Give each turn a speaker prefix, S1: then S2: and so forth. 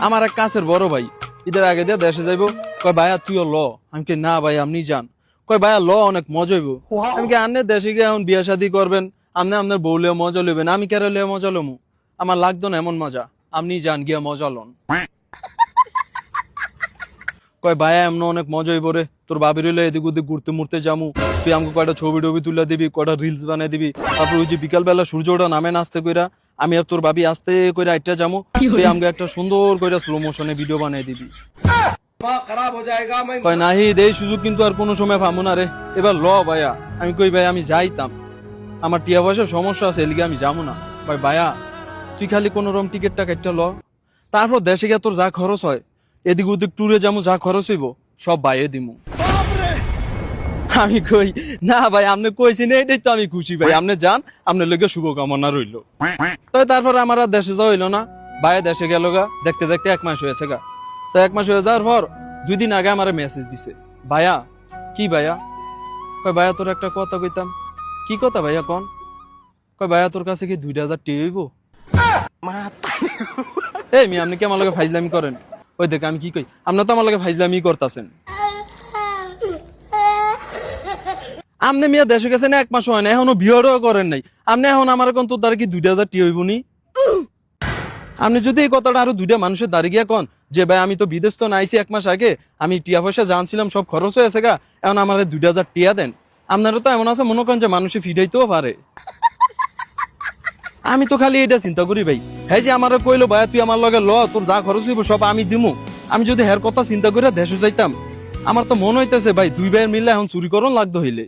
S1: আমার এক কাছের বড় ভাই ঈদের আগে দিয়ে দেশে যাইবো, কয় ভাইয়া তুইও ল। আমি কি না ভাই আপনি যান। কয় ভাইয়া ল অনেক মজা হইব। আমি কি আন্নে দেশে গিয়ে এখন বিয়া শাদী করবেন, আপনি আপনার বউলেও মজা লইবেন, আমি কেন লিয়ে মজা লমু? আমার লাগতো না এমন মজা, আপনি যান গিয়া মজা লন। কয় ভাইয়া এমন অনেক মজা হইব রে, তোর বাবির হইলে এদিক ওদিক ঘুরতে মুড়তে যামু, তুই আমাকে কয়টা ছবি টবি তুলে দিবি, কয়টা রিলস বানাই দিবি, তারপর ওই যে বিকাল বেলা সূর্য ওঠা নামে নাচতে কইরা আমি আর তোর বাবি আস্তে কইরা আইটা যামু, তুই আমাকে একটা সুন্দর কইরা স্লো মোশনে ভিডিও বানাই দিবি। কয় নাহি এই সুযোগ কিন্তু আর কোনো সময় পামু না রে, এবার ল ভাইয়া। আমি কই ভাই আমি যাইতাম, আমার টিয়া পয়সার সমস্যা আছে, এলিগে আমি যাবো না। কয় ভাইয়া তুই খালি কোনো রকম টিকিটটা কাটটা ল, তারপর দেশে গিয়ে তোর যা খরচ হয়, এদিক ওদিক ট্যুরে যাবো, যা খরচ হইব সব বাইয়ে দিমু। আমি কই না ভাই আপনি কইছি না, এটাই তো আমি খুশি ভাই, আপনি যান, আপনার লগে শুভকামনা রইল। তবে তারপরে আমার আর দেশে যাওয়া হইলো না, ভাইয়া দেশে গেল গা, দেখতে দেখতে 1 মাস হয়েছে গা। তো 1 মাস হয়ে যাওয়ার পর 2 দিন আগে আমার মেসেজ দিছে, ভাইয়া। কি ভাইয়া? কয় ভাইয়া তোর একটা কথা কইতাম। কি কথা ভাইয়া কন? কয় ভাইয়া তোর কাছে কি 2000 টি হইব? এই মি আপনি কি আমার লগে ফাইজলামি করেন? ওই দেখ আমি কি কই, আপনি তো আমার লগে ফাইজলামি করতেছেন। আপনি মিয়া দেশে গেছেন 1 মাস হয় না, এখনো বিয়েও করেন নাই, আপনি এখন আমার কোন তোর দ্বারা কি 2000 টি হইব নি? আপনি যদি এই কথাটা আরো 2টা মানুষের দাঁড়িয়ে গিয়া কন যে ভাই আমি তো বিদেশ তো নাইছি 1 মাস আগে, আমি টিয়া পয়সা জানছিলাম সব খরচ হয়েছে গা, এখন আমার 2000 টিয়া দেন, আপনারও তো এমন আছে মনে করেন যে মানুষে ফিডাইতেও পারে। আমি তো খালি এটা চিন্তা করি ভাই, হ্যাঁ যে আমার কইলো ভাইয়া তুই আমার লগে ল, তোর যা খরচ হইব সব আমি দিমু, আমি যদি হের কথা চিন্তা করে দেশে যাইতাম, আমার তো মনে হইতেছে ভাই 2 ভাইয়ের মিললে এখন চুরি করন লাগতো হইলে।